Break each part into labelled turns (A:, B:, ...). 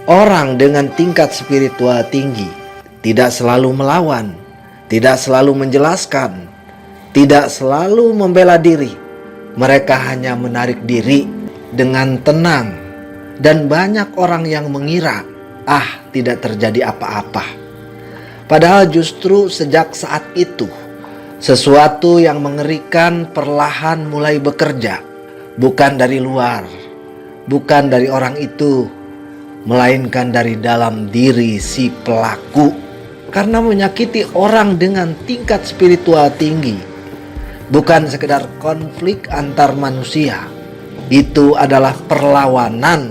A: Orang dengan tingkat spiritual tinggi tidak selalu melawan, tidak selalu menjelaskan, tidak selalu membela diri. Mereka hanya menarik diri dengan tenang, dan banyak orang yang mengira, tidak terjadi apa-apa. Padahal justru sejak saat itu, sesuatu yang mengerikan perlahan mulai bekerja. Bukan dari luar, bukan dari orang itu, melainkan dari dalam diri si pelaku. Karena menyakiti orang dengan tingkat spiritual tinggi bukan sekedar konflik antar manusia. Itu adalah perlawanan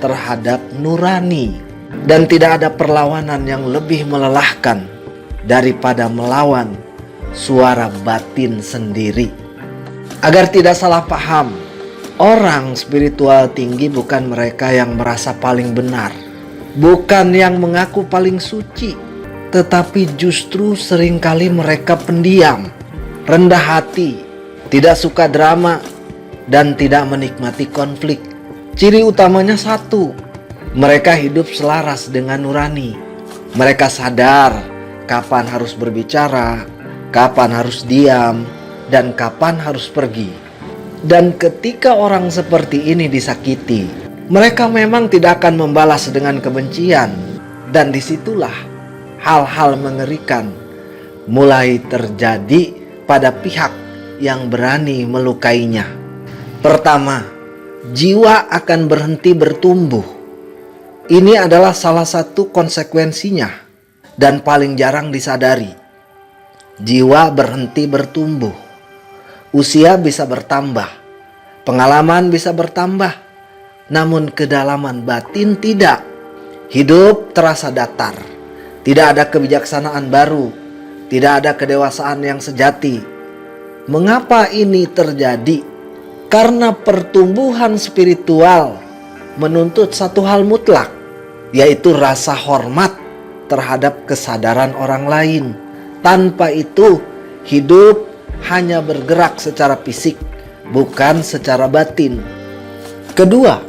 A: terhadap nurani. Dan tidak ada perlawanan yang lebih melelahkan daripada melawan suara batin sendiri. Agar tidak salah paham, orang spiritual tinggi bukan mereka yang merasa paling benar, bukan yang mengaku paling suci, tetapi justru seringkali mereka pendiam, rendah hati, tidak suka drama, dan tidak menikmati konflik. Ciri utamanya satu: mereka hidup selaras dengan nurani. Mereka sadar kapan harus berbicara, kapan harus diam, dan kapan harus pergi. Dan ketika orang seperti ini disakiti, mereka memang tidak akan membalas dengan kebencian. Dan disitulah hal-hal mengerikan mulai terjadi pada pihak yang berani melukainya. Pertama, jiwa akan berhenti bertumbuh. Ini adalah salah satu konsekuensinya dan paling jarang disadari. Jiwa berhenti bertumbuh. Usia bisa bertambah, pengalaman bisa bertambah, namun kedalaman batin tidak. Hidup terasa datar, tidak ada kebijaksanaan baru, tidak ada kedewasaan yang sejati. Mengapa ini terjadi? Karena pertumbuhan spiritual menuntut satu hal mutlak, yaitu rasa hormat terhadap kesadaran orang lain. Tanpa itu, hidup hanya bergerak secara fisik, bukan secara batin. Kedua,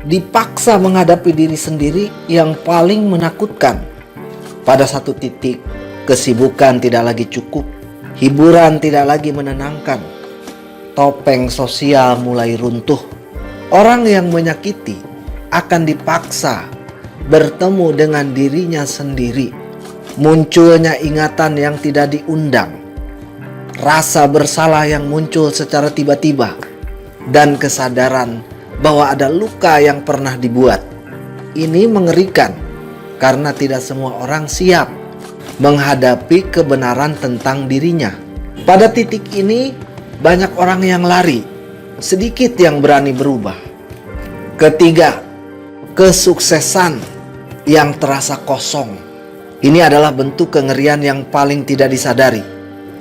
A: dipaksa menghadapi diri sendiri yang paling menakutkan. Pada satu titik, kesibukan tidak lagi cukup, hiburan tidak lagi menenangkan, topeng sosial mulai runtuh. Orang yang menyakiti akan dipaksa bertemu dengan dirinya sendiri. Munculnya ingatan yang tidak diundang, rasa bersalah yang muncul secara tiba-tiba, dan kesadaran bahwa ada luka yang pernah dibuat. Ini mengerikan karena tidak semua orang siap menghadapi kebenaran tentang dirinya. Pada titik ini, banyak orang yang lari, sedikit yang berani berubah. Ketiga, kesuksesan yang terasa kosong. Ini adalah bentuk kengerian yang paling tidak disadari.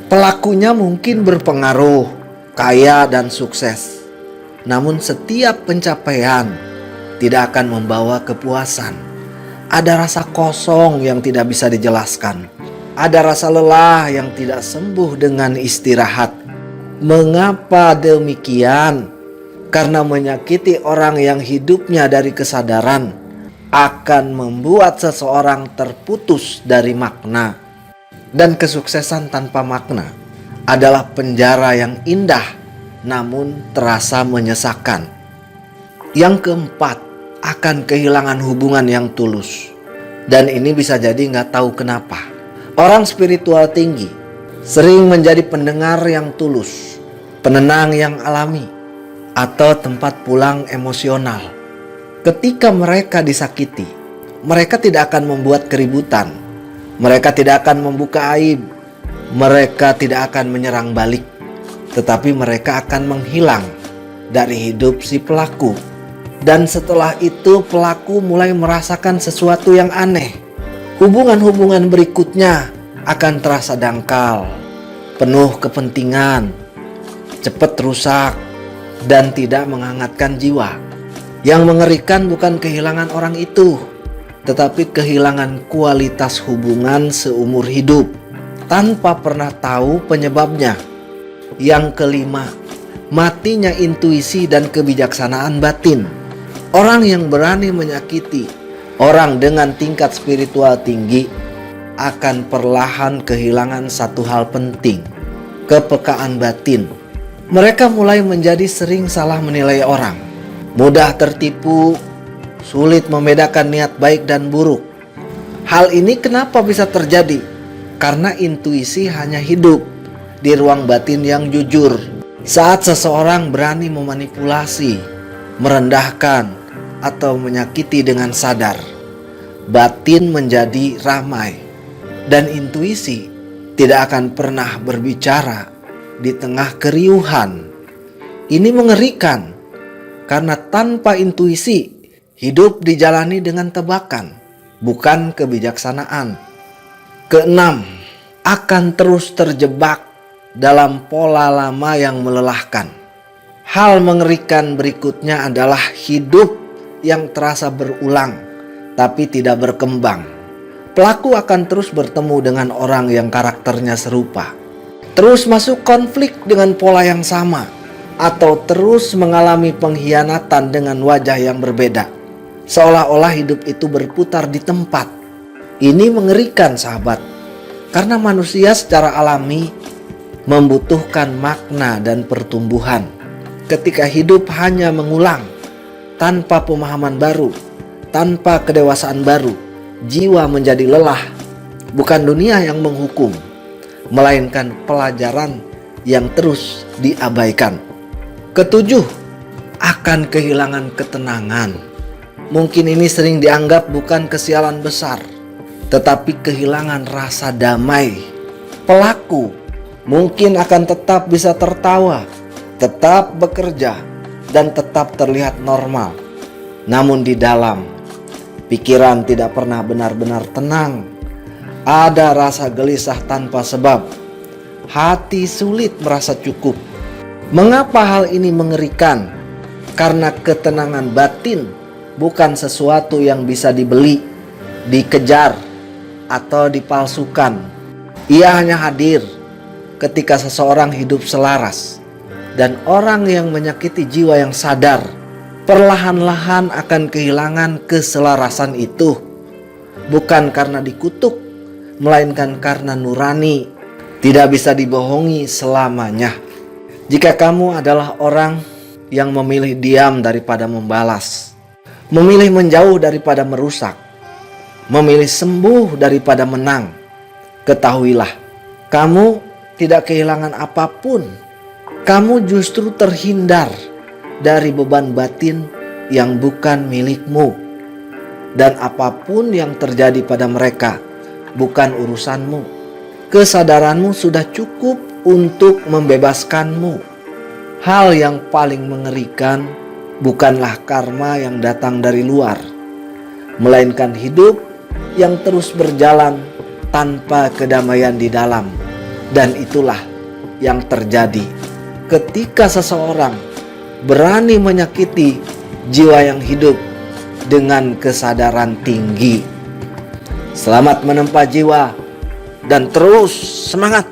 A: Pelakunya mungkin berpengaruh, kaya dan sukses. Namun setiap pencapaian tidak akan membawa kepuasan. Ada rasa kosong yang tidak bisa dijelaskan. Ada rasa lelah yang tidak sembuh dengan istirahat. Mengapa demikian? Karena menyakiti orang yang hidupnya dari kesadaran akan membuat seseorang terputus dari makna. Dan kesuksesan tanpa makna adalah penjara yang indah namun terasa menyesakan. Yang keempat, akan kehilangan hubungan yang tulus. Dan ini bisa jadi nggak tahu kenapa. Orang spiritual tinggi sering menjadi pendengar yang tulus, penenang yang alami, atau tempat pulang emosional. Ketika mereka disakiti, mereka tidak akan membuat keributan. Mereka tidak akan membuka aib. Mereka tidak akan menyerang balik. Tetapi mereka akan menghilang dari hidup si pelaku. Dan setelah itu pelaku mulai merasakan sesuatu yang aneh. Hubungan-hubungan berikutnya akan terasa dangkal, penuh kepentingan, cepat rusak, dan tidak menghangatkan jiwa. Yang mengerikan bukan kehilangan orang itu, tetapi kehilangan kualitas hubungan seumur hidup tanpa pernah tahu penyebabnya. Yang kelima, matinya intuisi dan kebijaksanaan batin. Orang yang berani menyakiti orang dengan tingkat spiritual tinggi akan perlahan kehilangan satu hal penting, kepekaan batin. Mereka mulai menjadi sering salah menilai orang, mudah tertipu, sulit membedakan niat baik dan buruk. Hal ini kenapa bisa terjadi? Karena intuisi hanya hidup di ruang batin yang jujur. Saat seseorang berani memanipulasi, merendahkan, atau menyakiti dengan sadar, batin menjadi ramai, dan intuisi tidak akan pernah berbicara di tengah keriuhan. Ini mengerikan, karena tanpa intuisi, hidup dijalani dengan tebakan, bukan kebijaksanaan. Keenam, akan terus terjebak dalam pola lama yang melelahkan. Hal mengerikan berikutnya adalah hidup yang terasa berulang tapi tidak berkembang. Pelaku akan terus bertemu dengan orang yang karakternya serupa, terus masuk konflik dengan pola yang sama, atau terus mengalami pengkhianatan dengan wajah yang berbeda, seolah-olah hidup itu berputar di tempat. Ini mengerikan, sahabat, karena manusia secara alami membutuhkan makna dan pertumbuhan. Ketika hidup hanya mengulang tanpa pemahaman baru, tanpa kedewasaan baru, jiwa menjadi lelah. Bukan dunia yang menghukum, melainkan pelajaran yang terus diabaikan. Ketujuh, akan kehilangan ketenangan. Mungkin ini sering dianggap bukan kesialan besar, tetapi kehilangan rasa damai. Pelaku mungkin akan tetap bisa tertawa, tetap bekerja, dan tetap terlihat normal. Namun di dalam, pikiran tidak pernah benar-benar tenang. Ada rasa gelisah tanpa sebab. Hati sulit merasa cukup. Mengapa hal ini mengerikan? Karena ketenangan batin bukan sesuatu yang bisa dibeli, dikejar, atau dipalsukan. Ia hanya hadir ketika seseorang hidup selaras, dan orang yang menyakiti jiwa yang sadar perlahan-lahan akan kehilangan keselarasan itu, bukan karena dikutuk, melainkan karena nurani tidak bisa dibohongi selamanya. Jika kamu adalah orang yang memilih diam daripada membalas, memilih menjauh daripada merusak, memilih sembuh daripada menang, ketahuilah, kamu tidak kehilangan apapun. Kamu justru terhindar dari beban batin yang bukan milikmu. Dan apapun yang terjadi pada mereka bukan urusanmu. Kesadaranmu sudah cukup untuk membebaskanmu. Hal yang paling mengerikan bukanlah karma yang datang dari luar, melainkan hidup yang terus berjalan tanpa kedamaian di dalam. Dan itulah yang terjadi ketika seseorang berani menyakiti jiwa yang hidup dengan kesadaran tinggi. Selamat menempa jiwa dan terus semangat.